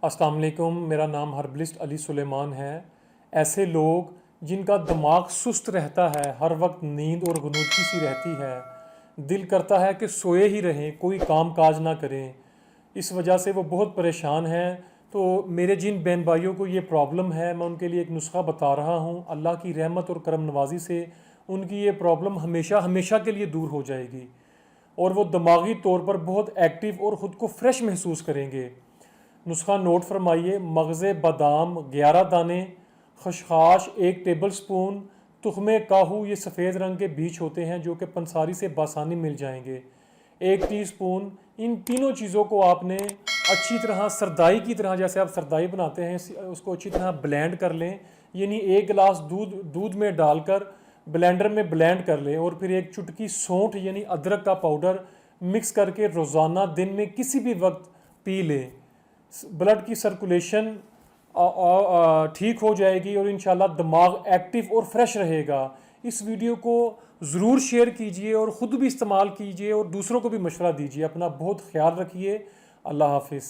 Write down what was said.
अस्सलाम वालेकुम, मेरा नाम हर्बलिस्ट अली सुलेमान है। ऐसे लोग जिनका दिमाग सुस्त रहता है, हर वक्त नींद और गनूदगी सी रहती है, दिल करता है कि सोए ही रहें, कोई काम काज ना करें, इस वजह से वो बहुत परेशान हैं। तो मेरे जिन बहन भाइयों को ये प्रॉब्लम है, मैं उनके लिए एक नुस्खा बता रहा हूँ। अल्लाह की रहमत और करम नवाजी से उनकी ये प्रॉब्लम हमेशा हमेशा के लिए दूर हो जाएगी और वो दिमागी तौर पर बहुत एक्टिव और ख़ुद को फ्रेश महसूस करेंगे। नुस्खा नोट फरमाइए। मगज़ बादाम 11 दाने, खशखाश 1 टेबल स्पून, तुख्मे काहू, ये सफ़ेद रंग के बीज होते हैं जो कि पंसारी से बासानी मिल जाएंगे, 1 टीस्पून। इन तीनों चीज़ों को आपने अच्छी तरह सरदाई की तरह, जैसे आप सरदाई बनाते हैं, उसको अच्छी तरह ब्लेंड कर लें। यानी 1 गिलास दूध में डालकर ब्लेंडर में ब्लेंड कर लें और फिर 1 चुटकी सौंठ यानी अदरक का पाउडर मिक्स करके रोज़ाना दिन में किसी भी वक्त पी लें। ब्लड की सर्कुलेशन ठीक हो जाएगी और इंशाल्लाह दिमाग एक्टिव और फ्रेश रहेगा। इस वीडियो को ज़रूर शेयर कीजिए और ख़ुद भी इस्तेमाल कीजिए और दूसरों को भी मशवरा दीजिए। अपना बहुत ख्याल रखिए। अल्लाह हाफिज़।